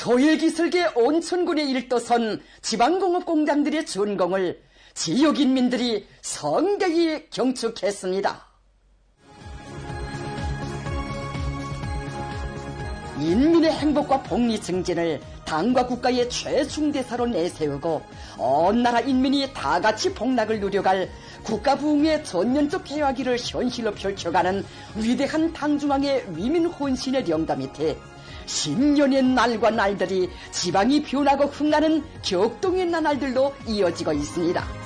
소일기술계 온천군에 일도선 지방공업 공장들의 준공을 지역인민들이 성대히 경축했습니다. 인민의 행복과 복리 증진을 당과 국가의 최중대사로 내세우고 온 나라 인민이 다같이 복락을 누려갈 국가 부흥의 전면적 개화기를 현실로 펼쳐가는 위대한 당중앙의 위민 혼신의 영담 밑에 10년의 날과 날들이 지방이 변하고 흥하는 격동의 나날들로 이어지고 있습니다.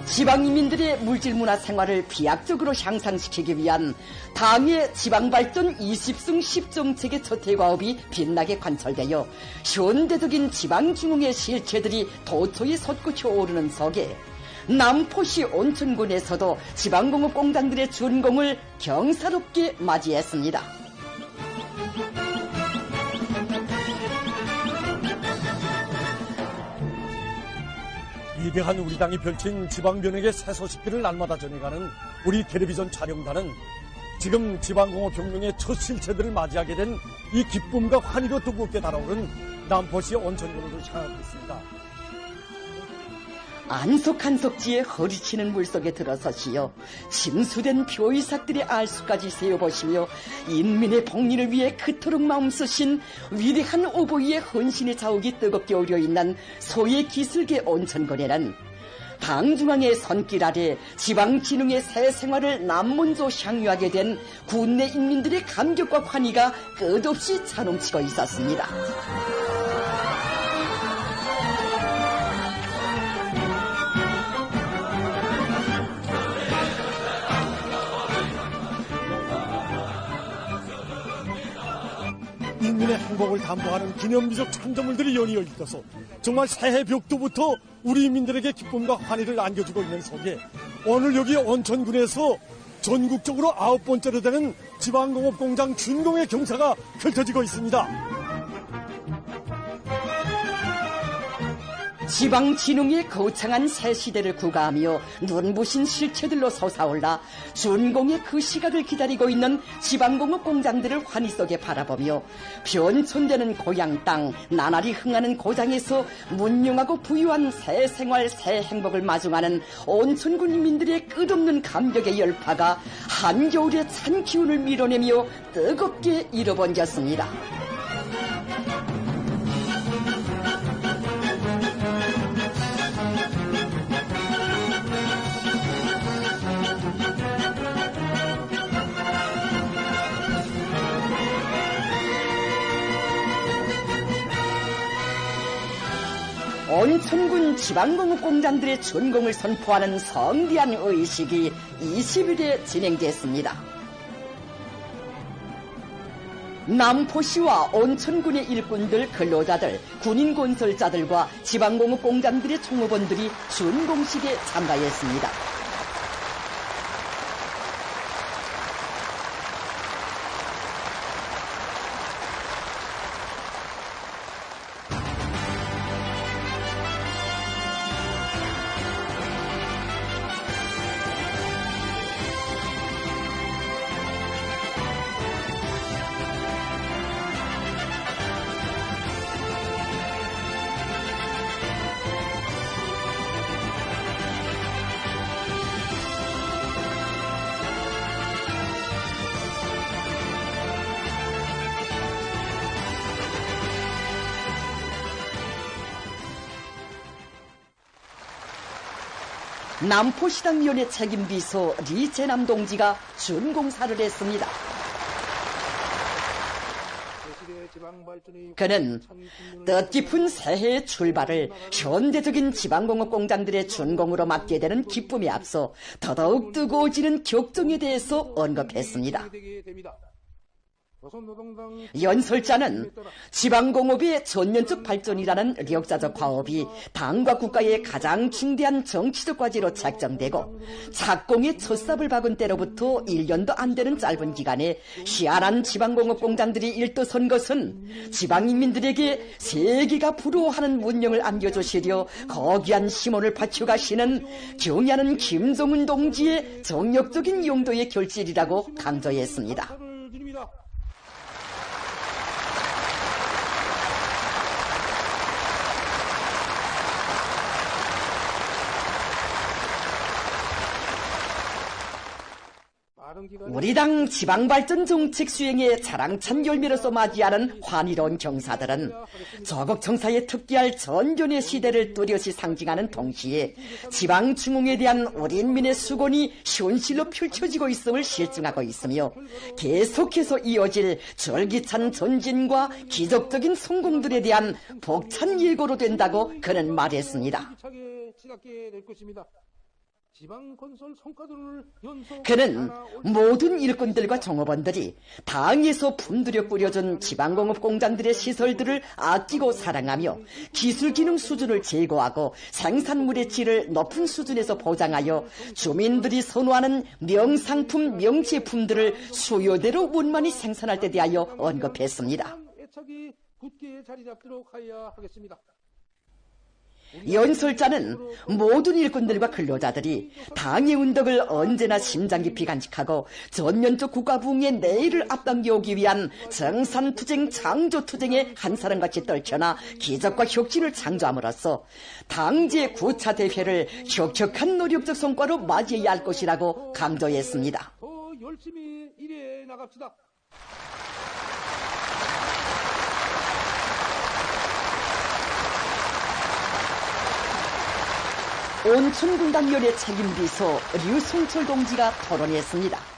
지방인민들의 물질문화 생활을 비약적으로 향상시키기 위한 당의 지방발전 20승 10정책의 저태과업이 빛나게 관철되어 현대적인 지방중흥의 실체들이 도처에 솟구쳐 오르는 속에 남포시 온천군에서도 지방공업 공장들의 준공을 경사롭게 맞이했습니다. 위대한 우리 당이 펼친 지방변혁의 새 소식들을 날마다 전해가는 우리 텔레비전 촬영단은 지금 지방공업 혁명의 첫 실체들을 맞이하게 된 이 기쁨과 환희로 뜨겁게 달아오른 남포시 온천군으로 향하고 있습니다. 안속한속지에 허리치는 물속에 들어서시어 침수된 표이삭들의 알수까지 세어보시며 인민의 복리를 위해 그토록 마음 쓰신 위대한 오보이의 헌신의 자욱이 뜨겁게 오려있는 소의 기술계 온천군에는 당중앙의 손길 아래 지방진흥의 새 생활을 남문조 향유하게 된 군내 인민들의 감격과 환희가 끝없이 차넘치고 있었습니다. 인민의 행복을 담보하는 기념비적 창조물들이 연이어 있어서 정말 새해 벽두부터 우리 인민들에게 기쁨과 환희를 안겨주고 있는 속에 오늘 여기 온천군에서 전국적으로 9번째로 되는 지방공업공장 준공의 경사가 펼쳐지고 있습니다. 지방진흥의 거창한 새 시대를 구가하며 눈부신 실체들로 솟아올라 준공의 그 시각을 기다리고 있는 지방공업 공장들을 환희 속에 바라보며 변천되는 고향 땅 나날이 흥하는 고장에서 문명하고 부유한 새 생활 새 행복을 마중하는 온천군 인민들의 끝없는 감격의 열파가 한겨울의 찬 기운을 밀어내며 뜨겁게 일어번졌습니다. 온천군 지방공업 공장들의 준공을 선포하는 성대한 의식이 20일에 진행됐습니다. 남포시와 온천군의 일꾼들, 근로자들, 군인 건설자들과 지방공업 공장들의 총무원들이 준공식에 참가했습니다. 남포시당위원회 책임비서 리재남 동지가 준공사를 했습니다. 그는 뜻깊은 새해의 출발을 현대적인 지방공업 공장들의 준공으로 맞게 되는 기쁨에 앞서 더더욱 뜨거워지는 격정에 대해서 언급했습니다. 연설자는 지방공업의 전면적 발전이라는 역사적 과업이 당과 국가의 가장 중대한 정치적 과제로 책정되고 착공의 첫삽을 박은 때로부터 1년도 안 되는 짧은 기간에 희한한 지방공업 공장들이 일도선 것은 지방인민들에게 세계가 부러워하는 문명을 안겨주시려 거기한 힘원을 바쳐가시는 경애하는 김정은 동지의 정력적인 용도의 결실이라고 강조했습니다. 우리 당 지방발전 정책 수행의 자랑찬 열매로서 맞이하는 환희로운 경사들은 조국청사에 특기할 전전의 시대를 뚜렷이 상징하는 동시에 지방 중흥에 대한 우리 인민의 수곤이 현실로 펼쳐지고 있음을 실증하고 있으며 계속해서 이어질 절기찬 전진과 기적적인 성공들에 대한 벅찬 예고로 된다고 그는 말했습니다. 그는 모든 일꾼들과 종업원들이 당에서 품들여 꾸려준 지방공업 공장들의 시설들을 아끼고 사랑하며 기술기능 수준을 제고하고 생산물의 질을 높은 수준에서 보장하여 주민들이 선호하는 명상품, 명제품들을 수요대로 원만히 생산할 때 대하여 언급했습니다. 연설자는 모든 일꾼들과 근로자들이 당의 운덕을 언제나 심장 깊이 간직하고 전면적 국가부흥의 내일을 앞당겨오기 위한 정산투쟁, 창조투쟁에 한 사람같이 떨쳐나 기적과 혁신을 창조함으로써 당제 9차 대회를 혁혁한 노력적 성과로 맞이해야 할 것이라고 강조했습니다. 더 열심히 일해 나갑시다. 온천군단위원회 책임비서 류승철 동지가 토론했습니다.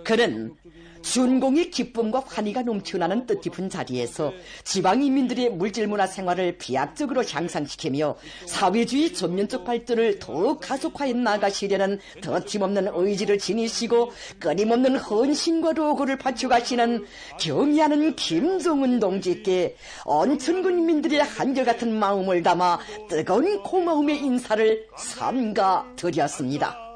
그는 준공의 기쁨과 환희가 넘쳐나는 뜻깊은 자리에서 지방인민들의 물질문화 생활을 비약적으로 향상시키며 사회주의 전면적 발전을 더욱 가속화해 나가시려는 더팀없는 의지를 지니시고 끊임없는 헌신과 노고를 바쳐가시는 경의하는 김정은 동지께 온천군 인민들의 한결같은 마음을 담아 뜨거운 고마움의 인사를 삼가 드렸습니다.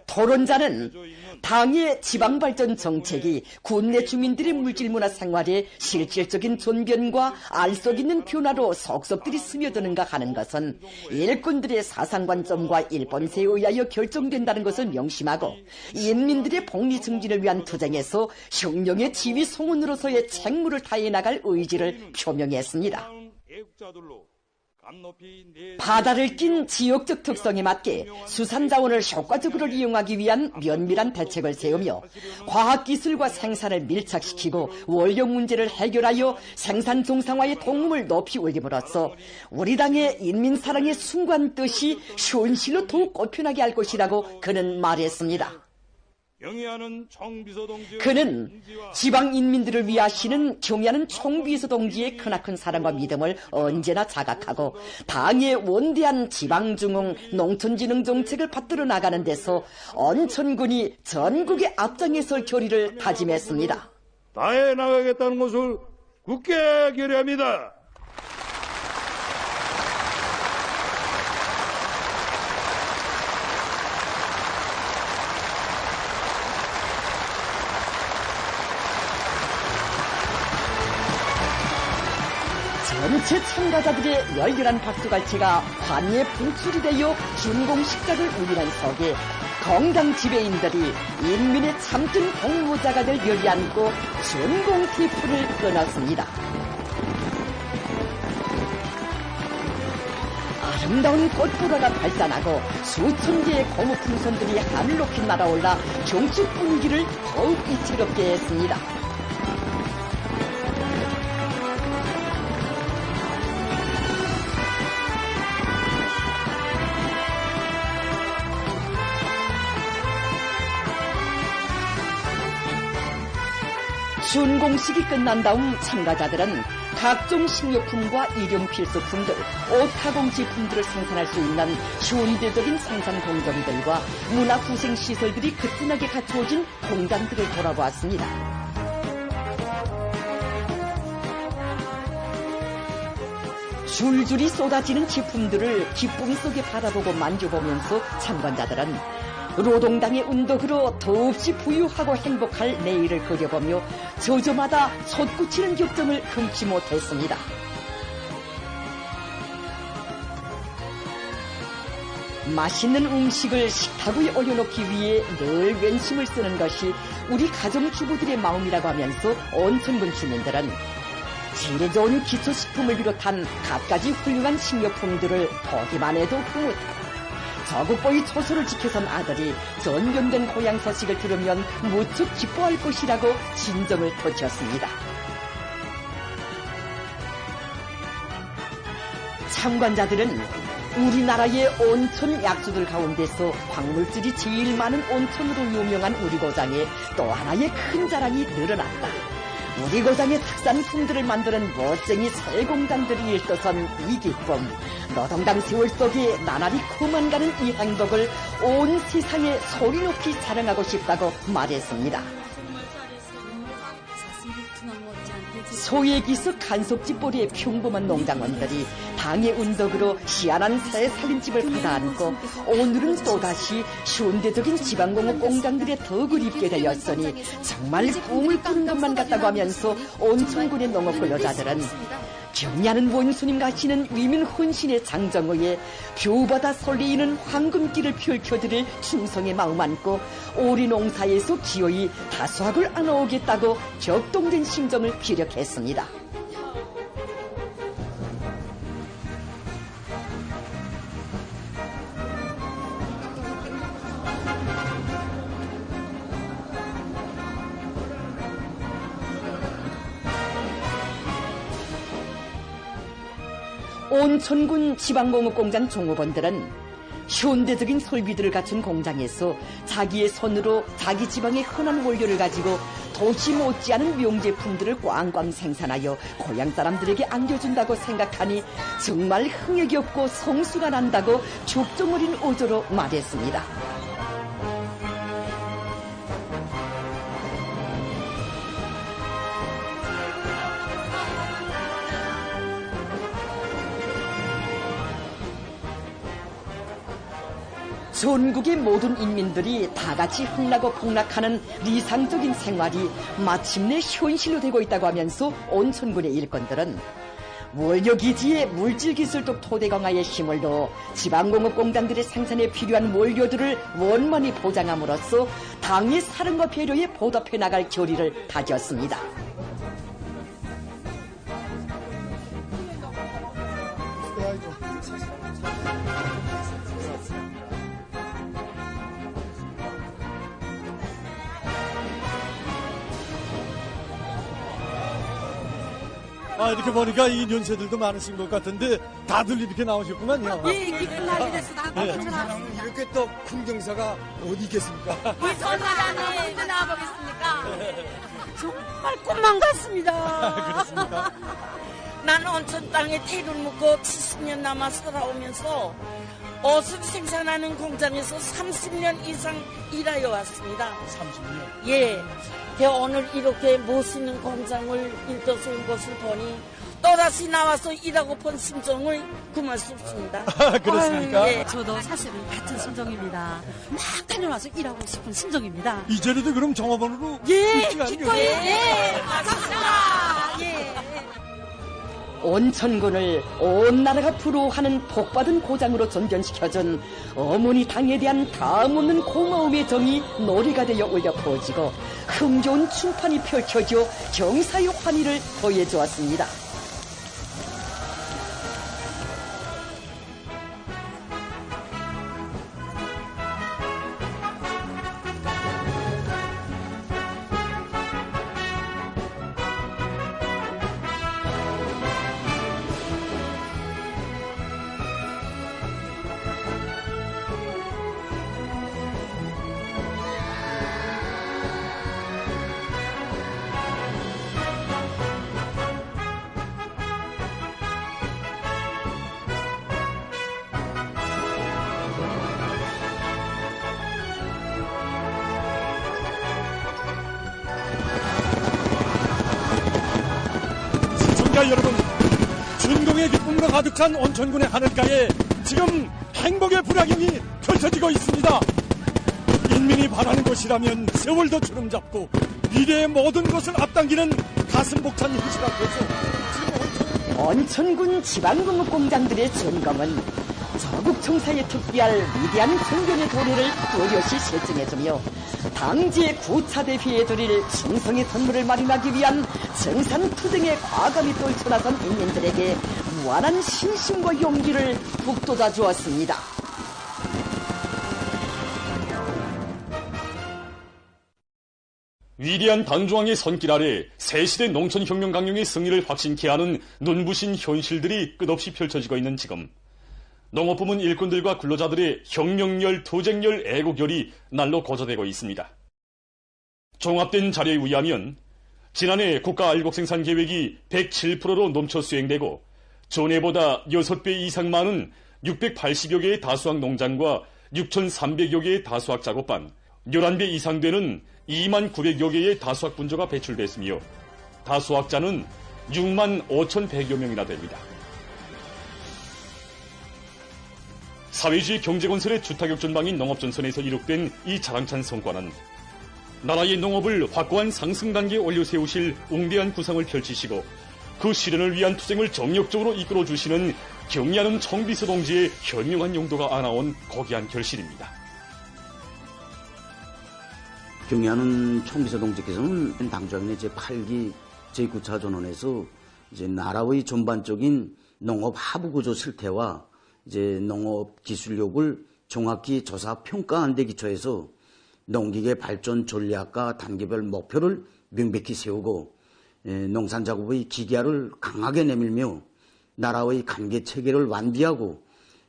토론자는 당의 지방발전 정책이 군내 주민들의 물질문화 생활에 실질적인 전변과 알 수 있는 변화로 속속들이 스며드는가 하는 것은 일꾼들의 사상관점과 일본세에 의하여 결정된다는 것을 명심하고 인민들의 복리 증진을 위한 투쟁에서 혁명의 지휘 송원으로서의 책무를 다해 나갈 의지를 표명했습니다. 바다를 낀 지역적 특성에 맞게 수산자원을 효과적으로 이용하기 위한 면밀한 대책을 세우며 과학기술과 생산을 밀착시키고 원료 문제를 해결하여 생산 정상화의 동음을 높이 올림으로써 우리 당의 인민사랑의 순간 뜻이 현실로 더욱 꽃피나게 할 것이라고 그는 말했습니다. 그는 지방 인민들을 위하시는 경의하는 총비서 동지의 크나큰 사랑과 믿음을 언제나 자각하고 당의 원대한 지방중흥 농촌진흥 정책을 받들어 나가는 데서 온천군이 전국의 앞장에설 결의를 다짐했습니다. 다해 나가겠다는 것을 굳게 결의합니다. 전체 참가자들의 열렬한 박수갈채가 관예의 분출이 되어 준공식작을 울리는 속에 건강 지배인들이 인민의 참된 공로자가 될 열이 안고 준공 티프를 끊었습니다. 아름다운 꽃보라가 발산하고 수천 개의 고무풍선들이 하늘 높이 날아올라 경축 분위기를 더욱 이채롭게 했습니다. 준공식이 끝난 다음 참가자들은 각종 식료품과 일용 필수품들, 옷가공 제품들을 생산할 수 있는 현대적인 생산 공정들과 문화후생시설들이 그튼하게 갖추어진 공단들을 돌아보았습니다. 줄줄이 쏟아지는 제품들을 기쁨 속에 바라보고 만져보면서 참관자들은 노동당의 운덕으로 더없이 부유하고 행복할 내일을 그려보며 저저마다 솟구치는 격정을 금치 못했습니다. 맛있는 음식을 식탁 위에 올려놓기 위해 늘 왼심을 쓰는 것이 우리 가정주부들의 마음이라고 하면서 온천군 주민들은 질 좋은 기초식품을 비롯한 갖가지 훌륭한 식료품들을 보기만 해도 흐뭇하고 저국보의 초소를 지켜선 아들이 전염된 고향 소식을 들으면 무척 기뻐할 것이라고 진정을 터치었습니다. 참관자들은 우리나라의 온천 약수들 가운데서 광물질이 제일 많은 온천으로 유명한 우리 고장에 또 하나의 큰 자랑이 늘어났다. 우리 고장의 특산품들을 만드는 멋쟁이 설공장들이 일떠선 이 기쁨, 노동당 세월 속에 나날이 커만가는 이 행복을 온 세상에 소리 높이 자랑하고 싶다고 말했습니다. 소액이수 간속집보리의 평범한 농장원들이 당의 운덕으로 시원한 새 살림집을 받아안고 오늘은 또다시 현대적인 지방공업 공장들의 덕을 입게 되었으니 정말 꿈을 꾸는 것만 같다고 하면서 온천군의 농업부 여자들은 경리하는 원수님 가시는 위민 헌신의 장정의에 뷰보다 설레이는 황금길을 펼쳐드릴 충성의 마음 안고 오리 농사에서 기어이 다수학을 안아오겠다고 격동된 심정을 피력했습니다. 온천군 지방공업공장 종업원들은 현대적인 설비들을 갖춘 공장에서 자기의 손으로 자기 지방의 흔한 원료를 가지고 도시 못지않은 명제품들을 꽝꽝 생산하여 고향 사람들에게 안겨준다고 생각하니 정말 흥역이 없고 성수가 난다고 족점 어린 어조로 말했습니다. 전국의 모든 인민들이 다 같이 흥나고 폭락하는理想적인 생활이 마침내 현실로 되고 있다고 하면서 온천군의 일꾼들은 원료기지에 물질기술적 토대강화에 힘을 넣어 지방공업공장들의 생산에 필요한 원료들을 원만히 보장함으로써 당의 사랑과 배려에 보답해 나갈 결의를 다졌습니다. 이렇게 보니까 이 연세들도 많으신 것 같은데 다들 이렇게 나오셨구만요. 예, 기쁜 날이 됐어. 다 나왔습니다. 이렇게 또 풍경사가 어디 계십니까? 우리 선사장님 언제 나와보겠습니까? 정말 꿈만 같습니다. 그렇습니까? 나는 온천 땅에 태를 묻고 70년 남아 살아오면서 옷을 생산하는 공장에서 30년 이상 일하여 왔습니다. 30년? 예. 오늘 이렇게 멋있는 공장을 일떠서 온 것을 보니 또다시 나와서 일하고픈 심정을 금할 수 없습니다. 그렇습니까? 아유, 예. 저도 사실은 같은 심정입니다. 막 다녀와서 일하고 싶은 심정입니다. 이제라도 그럼 종업원으로 예, 입증하는 기꺼이, 예, 맞습니다. 예. 온천군을 온 나라가 부러워하는 복받은 고장으로 전전시켜준 어머니 당에 대한 다음없는 고마움의 정이 노래가 되어 울려 퍼지고 흥겨운 춤판이 펼쳐져 경사의 환희를 더해주었습니다. 여러분, 준공의 기쁨으로 가득한 온천군의 하늘가에 지금 행복의 불화경이 펼쳐지고 있습니다. 인민이 바라는 것이라면 세월도 주름잡고 미래의 모든 것을 앞당기는 가슴 벅찬 현실 앞에서 지금 온천군 지방공업공장들의 점검은 조국 청사에 특비할 위대한 존경의 도리를 뚜렷이 실증해주며 당지의 구차 대피에 드릴 충성의 선물을 마련하기 위한 정산투쟁에 과감히 떨쳐나선 인민들에게 무한한 신심과 용기를 북돋아 주었습니다. 위대한 당중앙의 손길 아래 새시대 농촌혁명 강령의 승리를 확신케 하는 눈부신 현실들이 끝없이 펼쳐지고 있는 지금, 농업부문 일꾼들과 근로자들의 혁명열, 투쟁열, 애국열이 날로 고조되고 있습니다. 종합된 자료에 의하면 지난해 국가 알곡생산 계획이 107%로 넘쳐 수행되고 전해보다 6배 이상 많은 680여 개의 다수학 농장과 6,300여 개의 다수학 작업반, 11배 이상 되는 2만 900여 개의 다수학 분조가 배출됐으며 다수학자는 6만 5,100여 명이나 됩니다. 사회주의 경제건설의 주타격 전방인 농업전선에서 이룩된 이 자랑찬 성과는 나라의 농업을 확고한 상승 단계에 올려세우실 웅대한 구상을 펼치시고 그 실현을 위한 투쟁을 정력적으로 이끌어주시는 경리하는 청비서 동지의 현명한 용도가 안아온 고귀한 결실입니다. 경리하는 청비서 동지께서는 당주학년의 제8기 제9차 전원에서 이제 나라의 전반적인 농업 하부 구조 실태와 이제 농업 기술력을 정확히 조사 평가한 데 기초해서 농기계 발전 전략과 단계별 목표를 명백히 세우고 농산 작업의 기계화를 강하게 내밀며 나라의 관계 체계를 완비하고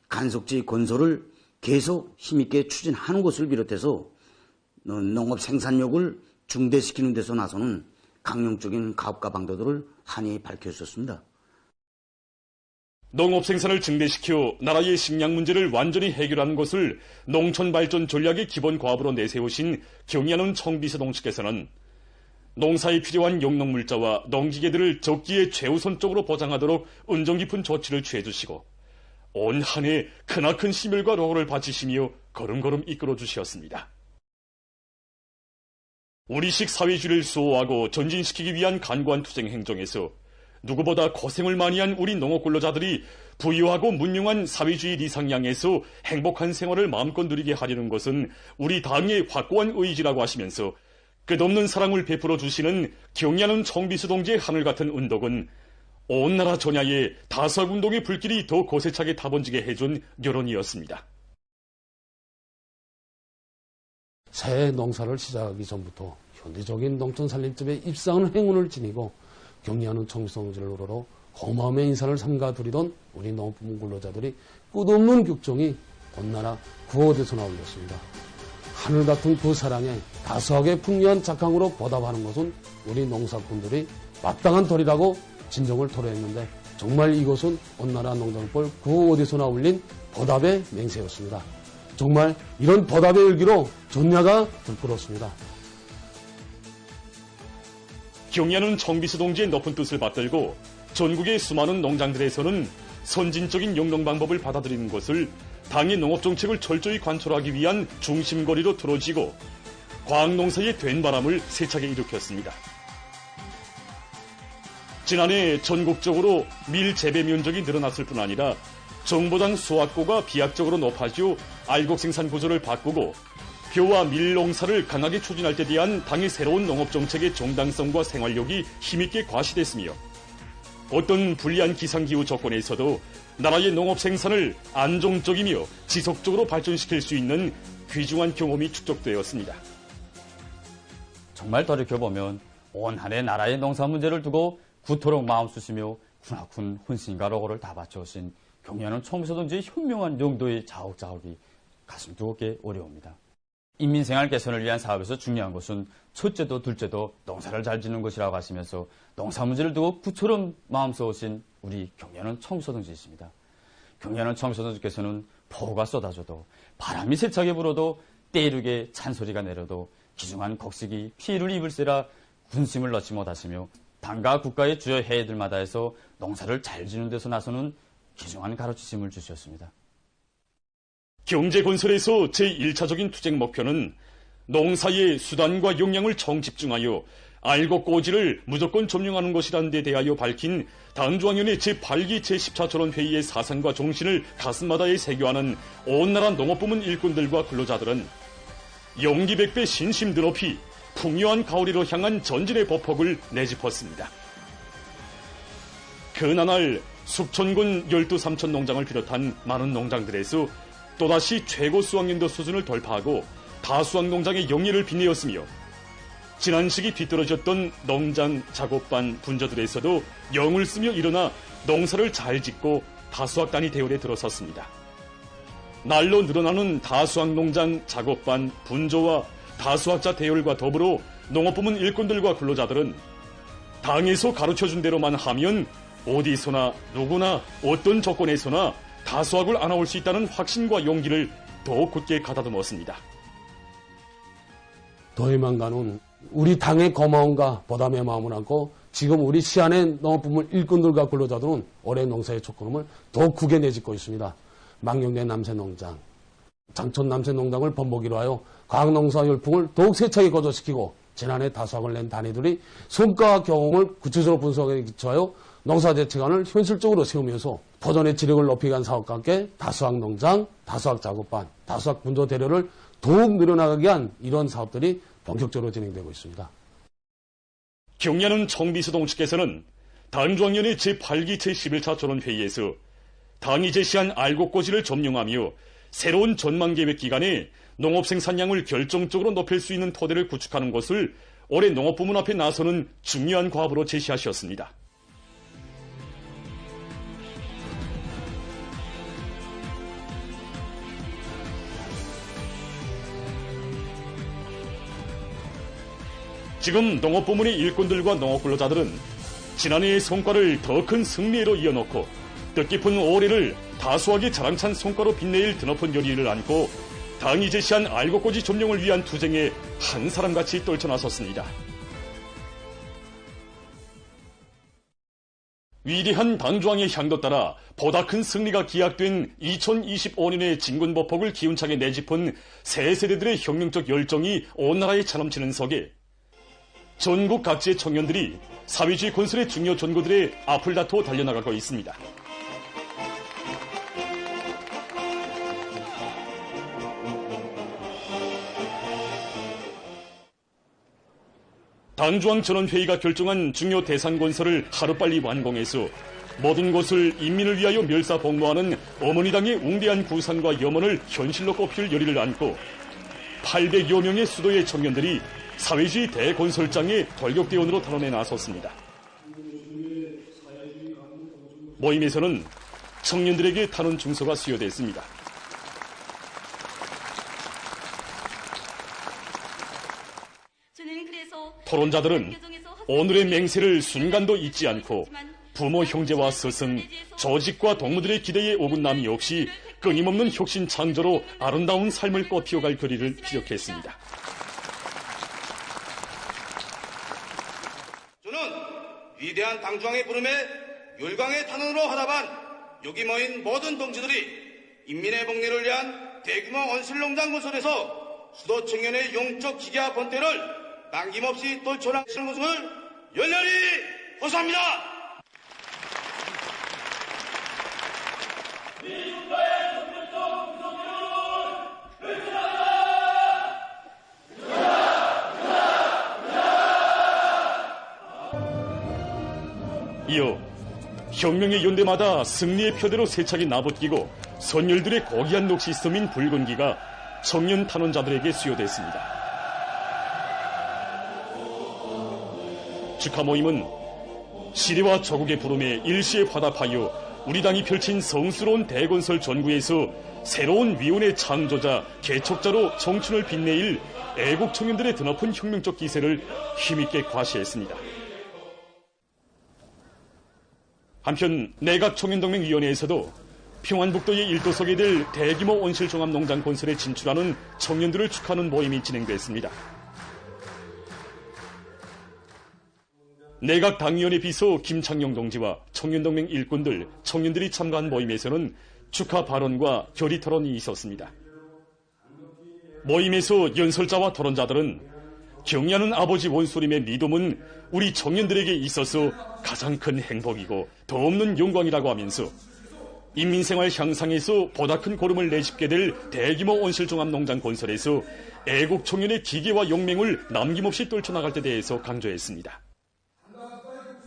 간속지 건설을 계속 힘있게 추진하는 것을 비롯해서 농업 생산력을 증대시키는 데서 나서는 강령적인 가업과 방도들을 한이 밝혀주셨습니다. 농업 생산을 증대시켜 나라의 식량 문제를 완전히 해결하는 것을 농촌발전 전략의 기본 과업으로 내세우신 경리하는 청비서 동지께서는 농사에 필요한 영농물자와 농기계들을 적기에 최우선적으로 보장하도록 은정 깊은 조치를 취해주시고 온 한 해 크나큰 심혈과 노고를 바치시며 걸음걸음 이끌어주셨습니다. 우리식 사회주의를 수호하고 전진시키기 위한 간과한 투쟁 행정에서 누구보다 고생을 많이 한 우리 농업 근로자들이 부유하고 문명한 사회주의 리상향에서 행복한 생활을 마음껏 누리게 하려는 것은 우리 당의 확고한 의지라고 하시면서 끝없는 사랑을 베풀어 주시는 경리하는 청비서 동지의 하늘같은 운동은 온 나라 전야에 다수학 운동의 불길이 더 고세차게 타번지게 해준 여론이었습니다. 새 농사를 시작하기 전부터 현대적인 농촌 살림집에 입상하는 행운을 지니고 경리하는 청비서 동지를 우러러 고마움의 인사를 삼가 드리던 우리 농업부문 근로자들이 끝없는 격정이 온 나라 구호대선에 올렸습니다. 하늘 같은 그 사랑에 다수하게 풍요한 작강으로 보답하는 것은 우리 농사꾼들이 마땅한 도리라고 진정을 토로했는데 정말 이것은 온 나라 농장벌 구호대선에 올린 보답의 맹세였습니다. 정말 이런 보답의 열기로 전야가 들끓었습니다. 경리하는 청비서 동지의 높은 뜻을 받들고 전국의 수많은 농장들에서는 선진적인 영농 방법을 받아들이는 것을 당의 농업정책을 철저히 관철하기 위한 중심거리로 들어지고 과학농사의 된바람을 세차게 일으켰습니다. 지난해 전국적으로 밀 재배 면적이 늘어났을 뿐 아니라 정보당 수확고가 비약적으로 높아져 알곡 생산 구조를 바꾸고 벼와 밀 농사를 강하게 추진할 때 대한 당의 새로운 농업정책의 정당성과 생활력이 힘있게 과시됐으며 어떤 불리한 기상기후 조건에서도 나라의 농업 생산을 안정적이며 지속적으로 발전시킬 수 있는 귀중한 경험이 축적되었습니다. 정말 돌이켜보면 온 한 해 나라의 농사 문제를 두고 구토록 마음 쓰시며 크나큰 혼신과 로고를 다 바쳐오신 경리하는 청비서 동지의 현명한 용도의 자욱자욱이 가슴 뜨겁게 어려웁니다. 인민생활 개선을 위한 사업에서 중요한 것은 첫째도 둘째도 농사를 잘 짓는 것이라고 하시면서 농사 문제를 두고 구처럼 마음 써오신 우리 경리하는 청비서 동지이십니다. 경리하는 청비서 동지께서는 폭우가 쏟아져도 바람이 세차게 불어도 때이르게 찬소리가 내려도 기중한 곡식이 피해를 입을세라 군심을 넣지 못하시며 당과 국가의 주요 해외들마다에서 농사를 잘 짓는 데서 나서는 기중한 가르치심을 주셨습니다. 경제건설에서 제1차적인 투쟁 목표는 농사의 수단과 역량을 정집중하여 알곡고지를 무조건 점령하는 것이라는 데 대하여 밝힌 당중앙위원회 제8기 제10차 전원회의의 사상과 정신을 가슴마다에 새겨하는 온나라 농업부문 일꾼들과 근로자들은 용기백배 신심 드높이 풍요한 가오리로 향한 전진의 보폭을 내짚었습니다. 그나날 숙천군 12삼천 농장을 비롯한 많은 농장들에서 또다시 최고 수확연도 수준을 돌파하고 다수학 농장의 영예를 빛내었으며 지난 시기 뒤떨어졌던 농장 작업반 분조들에서도 영을 쓰며 일어나 농사를 잘 짓고 다수학단이 대열에 들어섰습니다. 날로 늘어나는 다수학 농장 작업반 분조와 다수학자 대열과 더불어 농업부문 일꾼들과 근로자들은 당에서 가르쳐준 대로만 하면 어디서나 누구나 어떤 조건에서나 다수학을 안아올 수 있다는 확신과 용기를 더욱 굳게 가다듬었습니다. 더해만가는 우리 당의 고마움과 보담의 마음을 안고 지금 우리 시안의 농업부문 일꾼들과 근로자들은 올해 농사의 조건을 더욱 굳게 내짓고 있습니다. 망령대 남새농장, 장촌 남새농장을 번복이로 하여 과학농사 열풍을 더욱 세차게 거저시키고 지난해 다수학을 낸 단위들이 성과와 경험을 구체적으로 분석에 기초하여 농사대책안을 현실적으로 세우면서 포전의 지력을 높이기 위한 사업과 함께 다수학 농장, 다수학 작업반, 다수학 분조 대료를 더욱 늘어나가게 한 이런 사업들이 본격적으로 진행되고 있습니다. 경야는 청비서동 측에서는 당중앙위원회 제8기 제11차 전원회의에서 당이 제시한 알곡고지를 점령하며 새로운 전망계획 기간에 농업 생산량을 결정적으로 높일 수 있는 토대를 구축하는 것을 올해 농업부문 앞에 나서는 중요한 과업으로 제시하셨습니다. 지금 농업부문의 일꾼들과 농업근로자들은 지난해의 성과를 더 큰 승리로 이어놓고 뜻깊은 올해를 다수하게 자랑찬 성과로 빛내일 드높은 열의를 안고 당이 제시한 알곡고지 점령을 위한 투쟁에 한 사람같이 떨쳐나섰습니다. 위대한 당중앙의 향도 따라 보다 큰 승리가 기약된 2025년의 진군보폭을 기운차게 내짚은 새 세대들의 혁명적 열정이 온 나라에 차넘치는 속에 전국 각지의 청년들이 사회주의 건설의 중요 전구들의 앞을 다투어 달려나가고 있습니다. 당중앙 전원회의가 결정한 중요 대상 건설을 하루빨리 완공해서 모든 것을 인민을 위하여 멸사복무하는 어머니당의 웅대한 구상과 염원을 현실로 꼽힐 열의를 안고 800여 명의 수도의 청년들이 사회주의 대건설장의 돌격대원으로 단원에 나섰습니다. 모임에서는 청년들에게 탄원 증서가 수여됐습니다. 토론자들은 오늘의 맹세를 순간도 잊지 않고 부모, 형제와 스승, 조직과 동무들의 기대에 어긋남이 없이 끊임없는 혁신 창조로 아름다운 삶을 꽃피워갈 결의를 피력했습니다. 저는 위대한 당중앙의 부름에 열광의 탄원으로 하다반 여기 모인 모든 동지들이 인민의 복리를 위한 대규모 온실농장 건설에서 수도 청년의 영적 기계와 번뇌를 남김없이 떨쳐나가시는 것을 열렬히 호소합니다. 이어 혁명의 연대마다 승리의 표대로 세차게 나붙기고 선열들의 고귀한 녹시 스민 붉은기가 청년 탄원자들에게 수여됐습니다. 축하 모임은 시대와 조국의 부름에 일시에 화답하여 우리 당이 펼친 성스러운 대건설 전구에서 새로운 위원회 창조자, 개척자로 청춘을 빛내일 애국 청년들의 드높은 혁명적 기세를 힘있게 과시했습니다. 한편 내각청년동맹위원회에서도 평안북도의 일도석이 될 대규모 온실종합농장 건설에 진출하는 청년들을 축하하는 모임이 진행됐습니다. 내각당위원회 비서 김창용 동지와 청년동맹 일꾼들, 청년들이 참가한 모임에서는 축하 발언과 결의 토론이 있었습니다. 모임에서 연설자와 토론자들은 경의하는 아버지 원소님의 믿음은 우리 청년들에게 있어서 가장 큰 행복이고 더없는 영광이라고 하면서 인민생활 향상에서 보다 큰 고름을 내십게 될 대규모 온실종합농장 건설에서 애국 청년의 기계와 용맹을 남김없이 떨쳐나갈 데 대해서 강조했습니다.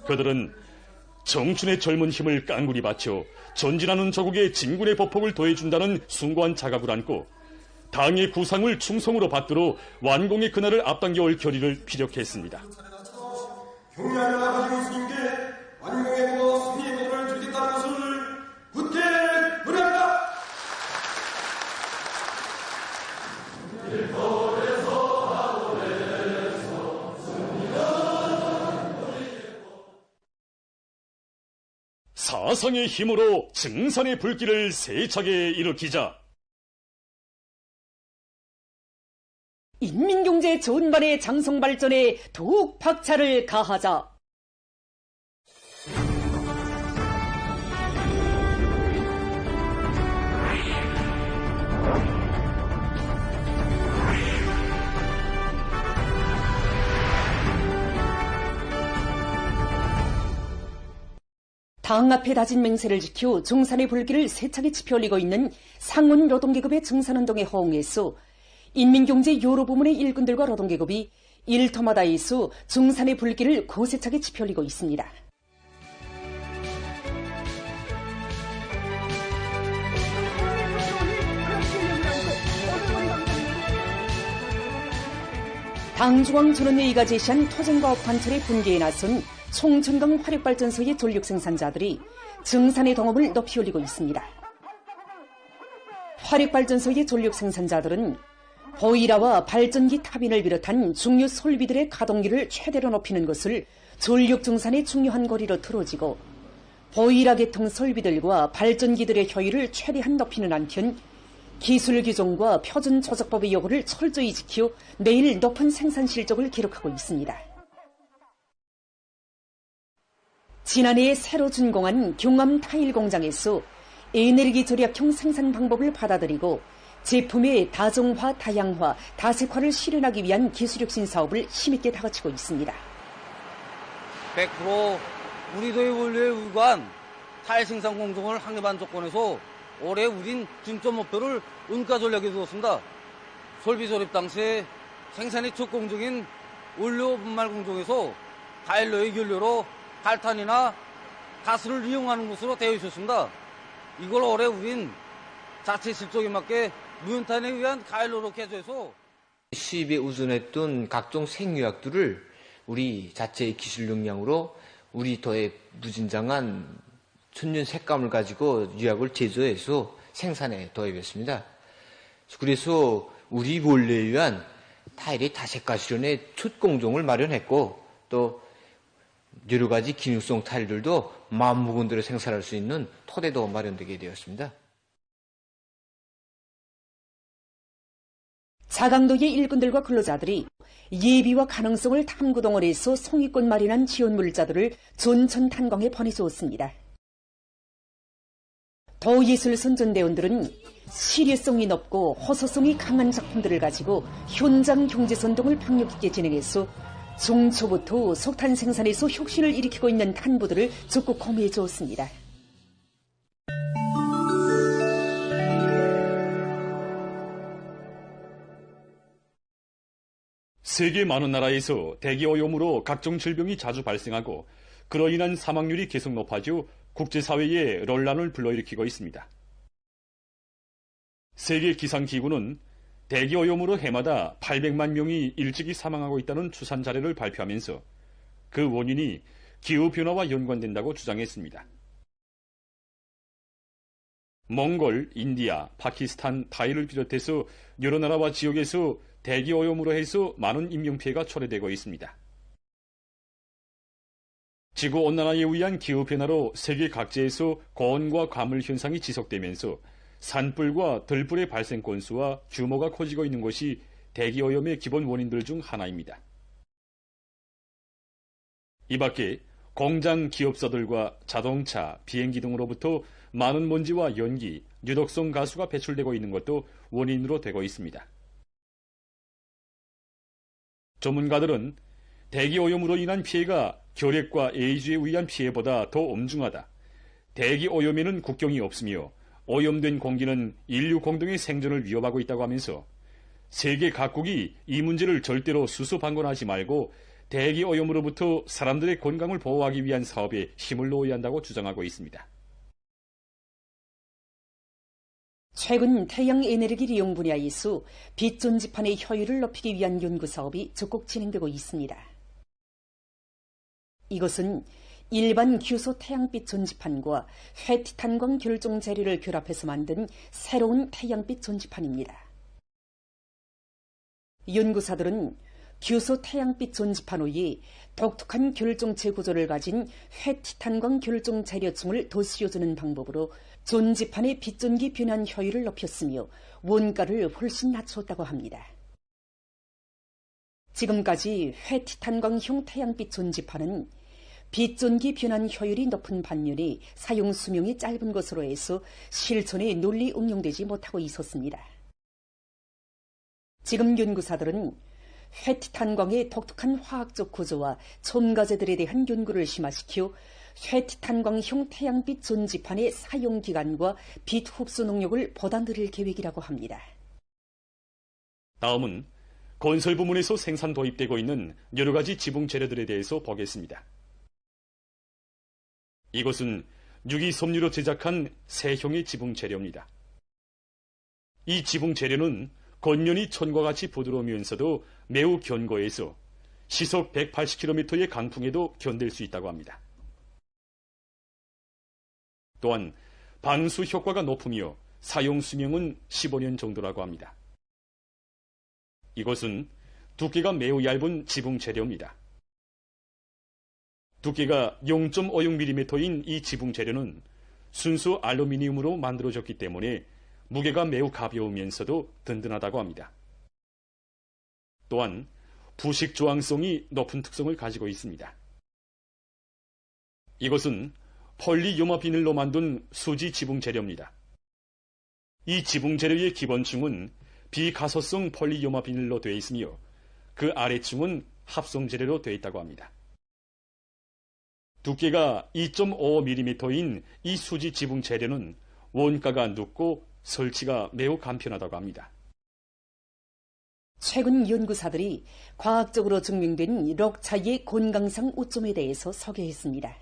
그들은 청춘의 젊은 힘을 깡굴이 바쳐 전진하는 조국의 진군의 보폭을 더해준다는 숭고한 자각을 안고 당의 구상을 충성으로 받들어 완공의 그날을 앞당겨올 결의를 피력했습니다. 경의하는 아버지 원수님께 완공의 고 승리의 법을 주겠다는 것을 굳게 의뢰합니다. 사상의 힘으로 증산의 불길을 세차게 일으키자. 인민경제 전반의 장성 발전에 더욱 박차를 가하자. 당 앞에 다진 맹세를 지켜 증산의 불길을 세차게 지펴올리고 있는 상원 노동계급의 증산운동에 호응해서 인민경제 여러 부문의 일꾼들과 노동계급이 일터마다에서 증산의 불길을 고세차게 지펴올리고 있습니다. 당중앙전원회의가 제시한 토종과업 관철의 분개에 나선 총천강 화력발전소의 전력 생산자들이 증산의 동업을 높이 올리고 있습니다. 화력발전소의 전력 생산자들은 보일러와 발전기 타빈을 비롯한 중요 설비들의 가동률을 최대로 높이는 것을 전력 증산의 중요한 고리로 들어지고 보일러 계통 설비들과 발전기들의 효율을 최대한 높이는 한편 기술 규정과 표준 조작법의 요구를 철저히 지켜 매일 높은 생산 실적을 기록하고 있습니다. 지난해 새로 준공한 경암 타일 공장에서 에너지 절약형 생산 방법을 받아들이고 제품의 다종화, 다양화, 다색화를 실현하기 위한 기술혁신 사업을 힘있게 다그치고 있습니다. 100% 우리 도의 원료에 의거한 타일 생산 공정을 확립한 조건에서 올해 우린 중점 목표를 은가 전략에 두었습니다. 설비 조립 당시에 생산의 첫 공정인 원료 분말 공정에서 타일러의 연료로 갈탄이나 가스를 이용하는 것으로 되어 있었습니다. 이걸 올해 우린 자체 실적에 맞게 무연탄에 의한 가일로로 개조해서 수입에 우선했던 각종 생유약들을 우리 자체의 기술 역량으로 우리 더의 무진장한 천년 색감을 가지고 유약을 제조해서 생산에 도입했습니다. 그래서 우리 원료에 의한 타일의 다색화 실현의 첫 공정을 마련했고 또 여러 가지 기능성 타일들도 마음먹은 대로 생산할 수 있는 토대도 마련되게 되었습니다. 자강도의 일꾼들과 근로자들이 예비와 가능성을 탐구동을 해서 송이권 마련한 지원 물자들을 전천 탄광에 보내주었습니다. 도예술 선전대원들은 시례성이 높고 호소성이 강한 작품들을 가지고 현장 경제선동을 박력 있게 진행해서 중초부터 석탄 생산에서 혁신을 일으키고 있는 탄부들을 적극 공유해 주었습니다. 세계 많은 나라에서 대기 오염으로 각종 질병이 자주 발생하고 그로 인한 사망률이 계속 높아져 국제사회에 논란을 불러일으키고 있습니다. 세계기상기구는 대기 오염으로 해마다 800만 명이 일찍이 사망하고 있다는 추산 자료를 발표하면서 그 원인이 기후변화와 연관된다고 주장했습니다. 몽골, 인디아, 파키스탄, 타이를 비롯해서 여러 나라와 지역에서 대기 오염으로 해서 많은 인명피해가 초래되고 있습니다. 지구온난화에 의한 기후변화로 세계 각지에서 고온과 가물 현상이 지속되면서 산불과 들불의 발생 건수와 규모가 커지고 있는 것이 대기오염의 기본 원인들 중 하나입니다. 이 밖에 공장 기업사들과 자동차, 비행기 등으로부터 많은 먼지와 연기, 유독성 가스가 배출되고 있는 것도 원인으로 되고 있습니다. 전문가들은 대기오염으로 인한 피해가 결핵과 에이즈에 의한 피해보다 더 엄중하다. 대기오염에는 국경이 없으며 오염된 공기는 인류 공동의 생존을 위협하고 있다고 하면서 세계 각국이 이 문제를 절대로 수수방관하지 말고 대기오염으로부터 사람들의 건강을 보호하기 위한 사업에 힘을 놓아야 한다고 주장하고 있습니다. 최근 태양 에너지 이용 분야에서 빛 전지판의 효율을 높이기 위한 연구 사업이 적극 진행되고 있습니다. 이것은 일반 규소 태양빛 전지판과 회티탄광 결정 재료를 결합해서 만든 새로운 태양빛 전지판입니다. 연구사들은 규소 태양빛 전지판 위에 독특한 결정체 구조를 가진 회티탄광 결정 재료층을 더 씌워주는 방법으로 전지판의 빛전기 변환 효율을 높였으며 원가를 훨씬 낮췄다고 합니다. 지금까지 회티탄광형 태양빛 전지판은 빛전기 변환 효율이 높은 반면에 사용 수명이 짧은 것으로 해서 실전에 널리 응용되지 못하고 있었습니다. 지금 연구사들은 회티탄광의 독특한 화학적 구조와 첨가제들에 대한 연구를 심화시켜 회티탄광형 태양빛 전지판의 사용기간과 빛 흡수 능력을 보다 늘릴 계획이라고 합니다. 다음은 건설 부문에서 생산 도입되고 있는 여러 가지 지붕 재료들에 대해서 보겠습니다. 이것은 유기섬유로 제작한 세형의 지붕 재료입니다. 이 지붕 재료는 겉면이 천과 같이 부드러우면서도 매우 견고해서 시속 180km의 강풍에도 견딜 수 있다고 합니다. 또한 방수 효과가 높으며 사용 수명은 15년 정도라고 합니다. 이것은 두께가 매우 얇은 지붕 재료입니다. 두께가 0.56mm인 이 지붕 재료는 순수 알루미늄으로 만들어졌기 때문에 무게가 매우 가벼우면서도 든든하다고 합니다. 또한 부식 저항성이 높은 특성을 가지고 있습니다. 이것은 폴리요마 비닐로 만든 수지 지붕 재료입니다. 이 지붕 재료의 기본층은 비가소성 폴리요마 비닐로 되어 있으며 그 아래층은 합성 재료로 되어 있다고 합니다. 두께가 2.55mm인 이 수지 지붕 재료는 원가가 높고 설치가 매우 간편하다고 합니다. 최근 연구사들이 과학적으로 증명된 록차의 건강상 우점에 대해서 소개했습니다.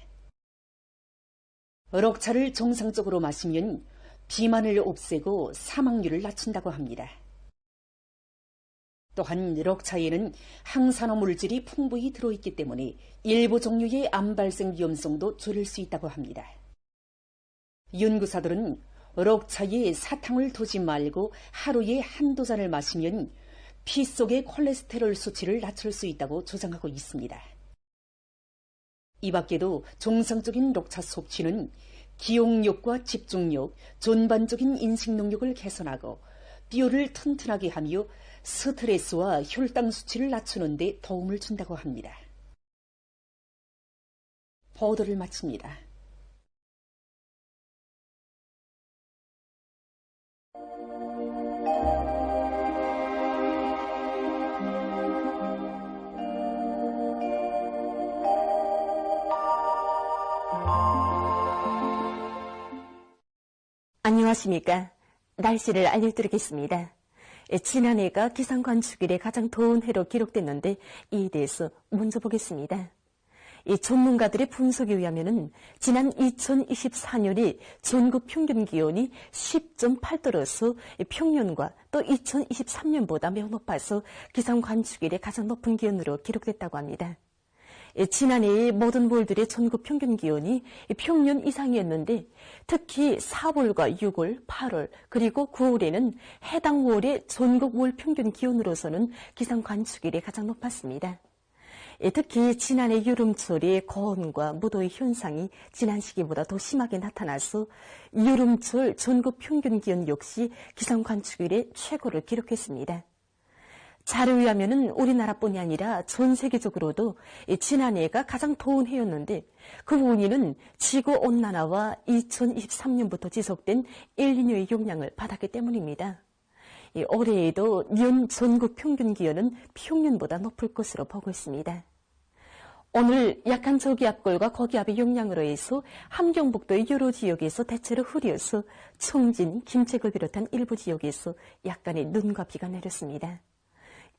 록차를 정상적으로 마시면 비만을 없애고 사망률을 낮춘다고 합니다. 또한 록차에는 항산화 물질이 풍부히 들어있기 때문에 일부 종류의 암 발생 위험성도 줄일 수 있다고 합니다. 연구사들은 록차에 사탕을 두지 말고 하루에 한두 잔을 마시면 피 속의 콜레스테롤 수치를 낮출 수 있다고 주장하고 있습니다. 이 밖에도 정상적인 록차 섭취는 기억력과 집중력, 전반적인 인식 능력을 개선하고 뼈를 튼튼하게 하며 스트레스와 혈당 수치를 낮추는 데 도움을 준다고 합니다. 보도를 마칩니다. 안녕하십니까. 날씨를 알려드리겠습니다. 지난해가 기상관측일에 가장 더운 해로 기록됐는데 이에 대해서 먼저 보겠습니다. 이 전문가들의 분석에 의하면 지난 2024년이 전국 평균 기온이 10.8도로서 평년과 또 2023년보다 매우 높아서 기상관측일에 가장 높은 기온으로 기록됐다고 합니다. 지난해의 모든 월들의 전국 평균 기온이 평년 이상이었는데 특히 4월과 6월, 8월 그리고 9월에는 해당 월의 전국 월 평균 기온으로서는 기상 관측일이 가장 높았습니다. 특히 지난해 여름철의 고온과 무더위 현상이 지난 시기보다 더 심하게 나타나서 여름철 전국 평균 기온 역시 기상 관측일에 최고를 기록했습니다. 자료에 의하면 우리나라뿐이 아니라 전 세계적으로도 지난해가 가장 더운 해였는데 그 원인은 지구온난화와 2023년부터 지속된 엘니뇨의 영향을 받았기 때문입니다. 올해에도 년 전국 평균 기온은 평년보다 높을 것으로 보고 있습니다. 오늘 약한 저기압골과 거기압의 영향으로 해서 함경북도의 여러 지역에서 대체로 흐려서 청진, 김책을 비롯한 일부 지역에서 약간의 눈과 비가 내렸습니다.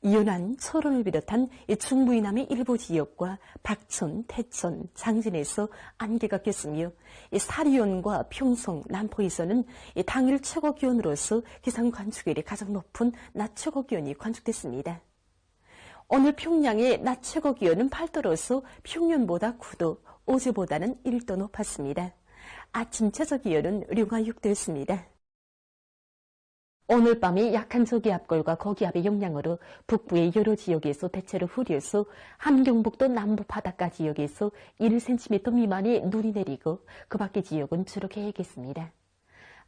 연안, 철원을 비롯한 중부 이남의 일부 지역과 박천, 태천, 장진에서 안개가 꼈으며 사리온과 평성, 남포에서는 당일 최고 기온으로서 기상 관측일이 가장 높은 낮 최고 기온이 관측됐습니다. 오늘 평양의 낮 최고 기온은 8도로서 평년보다 9도, 어제보다는 1도 높았습니다. 아침 최저 기온은 류가 6도였습니다. 오늘 밤에 약한 저기압골과 거기압의 영향으로 북부의 여러 지역에서 대체로 흐려서 함경북도 남부 바닷가 지역에서 1cm 미만의 눈이 내리고 그 밖의 지역은 주로 개겠습니다.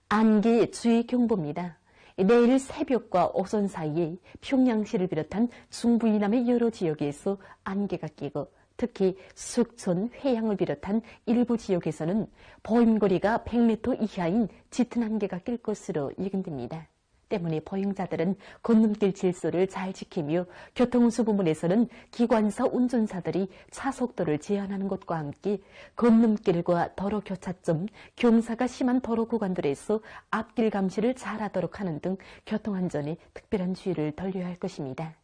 안개 주의 경보입니다. 내일 새벽과 오전 사이에 평양시를 비롯한 중부 이남의 여러 지역에서 안개가 끼고 특히 숙천, 회양을 비롯한 일부 지역에서는 보임거리가 100m 이하인 짙은 안개가 낄 것으로 예견됩니다. 때문에 보행자들은 건너길 질서를 잘 지키며 교통운수 부문에서는 기관사 운전사들이 차속도를 제한하는 것과 함께 건너길과 도로 교차점, 경사가 심한 도로 구간들에서 앞길 감시를 잘하도록 하는 등 교통안전에 특별한 주의를 돌려야 할 것입니다.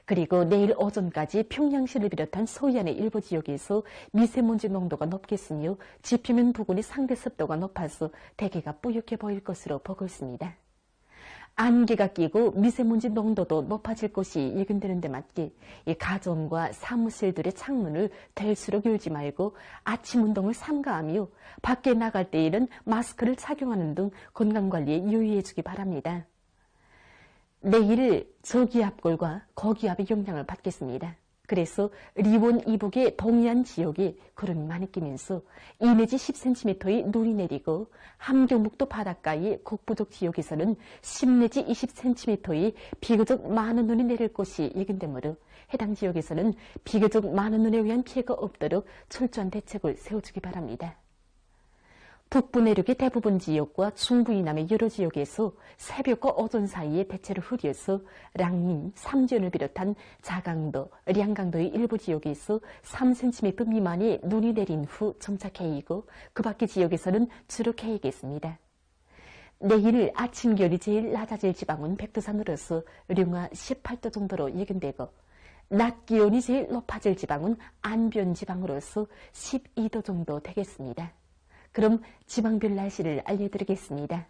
그리고 내일 오전까지 평양시를 비롯한 서해안의 일부 지역에서 미세먼지 농도가 높겠으며 지표면 부근의 상대 습도가 높아서 대기가 뿌옇게 보일 것으로 보고 있습니다. 안개가 끼고 미세먼지 농도도 높아질 것이 예견되는 데 맞게 가정과 사무실들의 창문을 될수록 열지 말고 아침 운동을 삼가하며 밖에 나갈 때에는 마스크를 착용하는 등 건강관리에 유의해 주기 바랍니다. 내일 저기압골과 거기압의 영향을 받겠습니다. 그래서 리원 이북의 동해안 지역에 구름이 많이 끼면서 2 내지 10cm의 눈이 내리고 함경북도 바닷가의 북부족 지역에서는 10 내지 20cm의 비교적 많은 눈이 내릴 것이 예견되므로 해당 지역에서는 비교적 많은 눈에 의한 피해가 없도록 철저한 대책을 세워주기 바랍니다. 북부 내륙의 대부분 지역과 중부 이남의 여러 지역에서 새벽과 오전 사이에 대체로 흐려서 랑림, 삼지연을 비롯한 자강도, 량강도의 일부 지역에서 3cm 미만의 눈이 내린 후 점차 개이고 그 밖의 지역에서는 주로 개이겠습니다. 내일 아침 기온이 제일 낮아질 지방은 백두산으로서 류가 18도 정도로 예견되고 낮 기온이 제일 높아질 지방은 안변 지방으로서 12도 정도 되겠습니다. 그럼 지방별 날씨를 알려드리겠습니다.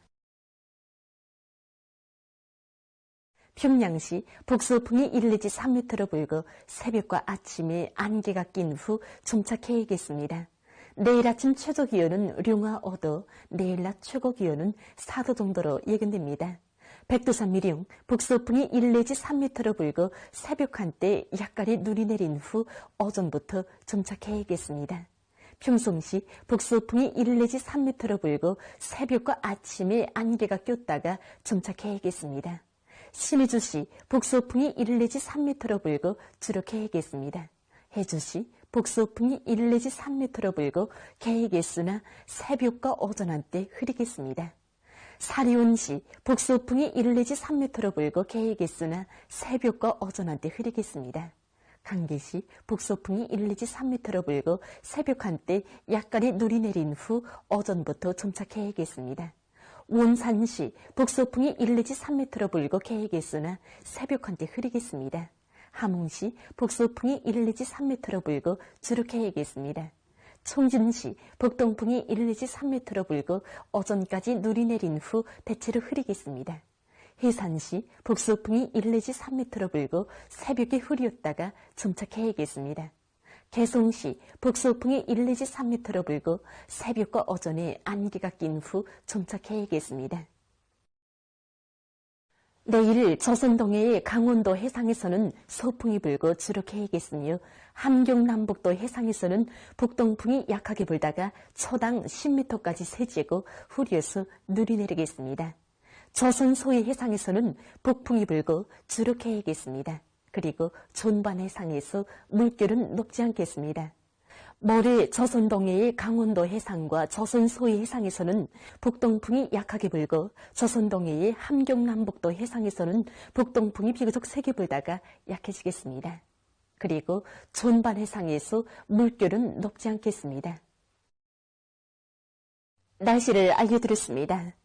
평양시 북서풍이 1 내지 3m로 불고 새벽과 아침에 안개가 낀 후 점차 개이겠습니다. 내일 아침 최저 기온은 류가 5도, 내일 낮 최고 기온은 4도 정도로 예견됩니다. 백두산 미령, 북서풍이 1 내지 3m로 불고 새벽 한때 약간의 눈이 내린 후 오전부터 점차 개이겠습니다. 평송시 북서풍이 1 내지 3m로 불고 새벽과 아침에 안개가 꼈다가 점차 개이겠습니다. 신의주시 북서풍이 1 내지 3m로 불고 주로 개이겠습니다. 해주시 북서풍이 1 내지 3m로 불고 개이겠으나 새벽과 오전 한때 흐리겠습니다. 사리온시 북서풍이 1 내지 3m로 불고 개이겠으나 새벽과 오전 한때 흐리겠습니다. 강계시 북서풍이 1 내지 3m로 불고 새벽 한때 약간의 눈이 내린 후 오전부터 점차 개이겠습니다. 원산시 북서풍이 1 내지 3m로 불고 개이겠으나 새벽 한때 흐리겠습니다. 함흥시 북서풍이 1 내지 3m로 불고 주로 개이겠습니다. 청진시 북동풍이 1 내지 3m로 불고 오전까지 눈이 내린 후 대체로 흐리겠습니다. 해산시 북서풍이 1 내지 3m로 불고 새벽에 흐렸다가 점차 개이겠습니다. 개성시 북서풍이 1 내지 3m로 불고 새벽과 오전에 안개가 낀 후 점차 개이겠습니다. 내일 조선동해의 강원도 해상에서는 서풍이 불고 주로 개이겠으며 함경남북도 해상에서는 북동풍이 약하게 불다가 초당 10m까지 세지고 흐려서 눈이 내리겠습니다. 조선 소해 해상에서는 북풍이 불고 주로 개이겠습니다. 그리고 존반 해상에서 물결은 높지 않겠습니다. 모레 조선 동해의 강원도 해상과 조선 소위 해상에서는 북동풍이 약하게 불고 조선 동해의 함경 남북도 해상에서는 북동풍이 비교적 세게 불다가 약해지겠습니다. 그리고 존반 해상에서 물결은 높지 않겠습니다. 날씨를 알려드렸습니다.